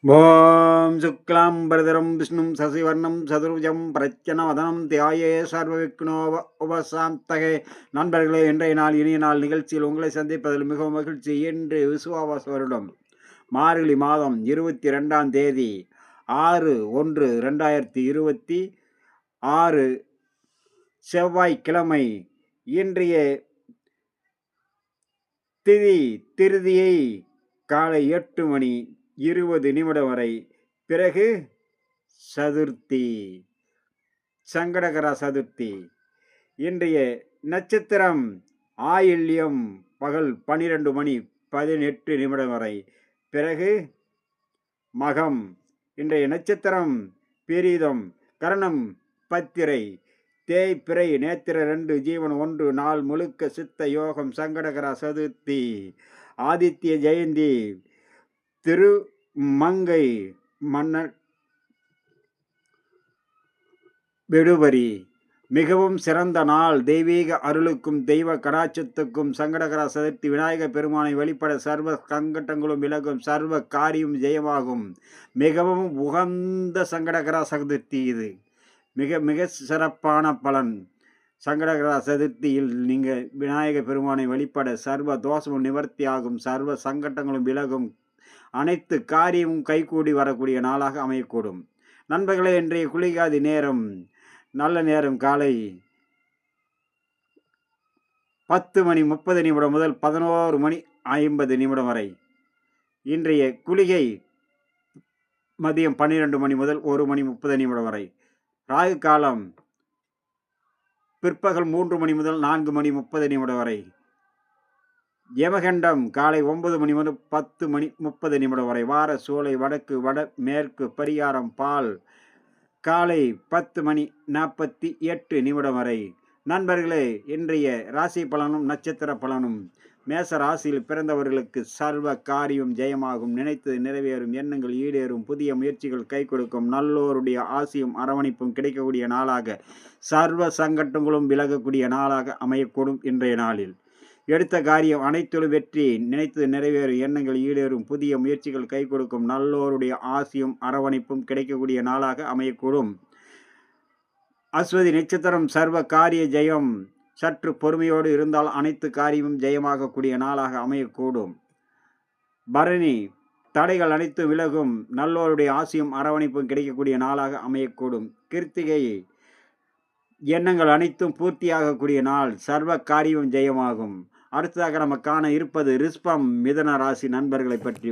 ஓம் சுக்லாம் பரதரம் விஷ்ணும் சசிவர்ணம் சதுர்புஜம் பிரச்சனவதனம் தியாயே சர்வவிக்னோவ உபசாந்தகே. நண்பர்களே, இன்றைய நாள் இனிய நாள் நிகழ்ச்சியில் உங்களை சந்திப்பதில் மிகவும் மகிழ்ச்சி. இன்று விசுவாவச வருடம் மார்கழி மாதம் 22ஆம் தேதி 6/1/2026 செவ்வாய்க்கிழமை. இன்றைய திருதியை காலை 8:20 வரை. பிறகு சதுர்த்தி, சங்கடகர சதுர்த்தி. இன்றைய நட்சத்திரம் ஆயில்யம், பகல் 12:18 வரை. பிறகு மகம். இன்றைய நட்சத்திரம் பெரிதம், கரணம் பத்திரை, தேய்பிறை, நேத்திர 2, ஜீவன் 1. நாள் முழுக்க சித்த யோகம். சங்கடகர சதுர்த்தி, ஆதித்ய ஜெயந்தி, திருமங்கை மன்னர் விடுபரி. மிகவும் சிறந்த நாள். தெய்வீக அருளுக்கும் தெய்வ கடாட்சத்துக்கும் சங்கடகர சதுர்த்தி. விநாயகர் பெருமானை வழிபட சர்வ சங்கடங்களும் விலகும், சர்வ காரியம் ஜெயமாகும். மிகவும் உகந்த சங்கடகர சதுர்த்தி இது. மிக மிக சிறப்பான பலன். சங்கடகர சதுர்த்தியில் நீங்கள் விநாயகர் பெருமானை வழிபட சர்வ தோஷமும் நிவர்த்தி ஆகும், சர்வ சங்கடங்களும் விலகும், அனைத்து காரியமும் கைகூடி வரக்கூடிய நாளாக அமையக்கூடும். நண்பர்களே, இன்றைய குளிகாதி நேரம் நல்ல நேரம் காலை 10:30 முதல் 11:50 வரை. இன்றைய குளிகை மதியம் 12 முதல் 1:30 வரை. ராகு காலம் பிற்பகல் 3 முதல் 4:30 வரை. யமகண்டம் காலை 9 முதல் 10:30 வரை. வார சூளை வடக்கு வட மேற்கு பரிகாரம் பால் காலை 10:48 வரை. நண்பர்களே, இன்றைய ராசி பலனும் நட்சத்திர பலனும். மேச ராசியில் பிறந்தவர்களுக்கு சர்வ காரியம் ஜெயமாகும், நினைத்து நிறைவேறும், எண்ணங்கள் ஈடேறும், புதிய முயற்சிகள் கை கொடுக்கும், நல்லோருடைய ஆசியும் அரவணைப்பும் கிடைக்கக்கூடிய நாளாக, சர்வ சங்கடங்களும் விலகக்கூடிய நாளாக அமையக்கூடும். இன்றைய நாளில் எடுத்த காரியம் அனைத்திலும் வெற்றி, நினைத்து நிறைவேறும், எண்ணங்கள் ஈடேறும், புதிய முயற்சிகள் கை கொடுக்கும், நல்லோருடைய ஆசியும் அரவணைப்பும் கிடைக்கக்கூடிய நாளாக அமையக்கூடும். அஸ்வதி நட்சத்திரம் சர்வ காரிய ஜெயம். சற்று பொறுமையோடு இருந்தால் அனைத்து காரியமும் ஜெயமாகக்கூடிய நாளாக அமையக்கூடும். பரணி தடைகள் அனைத்தும் விலகும், நல்லோருடைய ஆசியும் அரவணைப்பும் கிடைக்கக்கூடிய நாளாக அமையக்கூடும். கிருத்திகை எண்ணங்கள் அனைத்தும் பூர்த்தியாகக்கூடிய நாள், சர்வ காரியம் ஜெயமாகும். அடுத்ததாக நம்ம காண இருப்பது ரிஷபம் மிதுன ராசி நண்பர்களை பற்றி.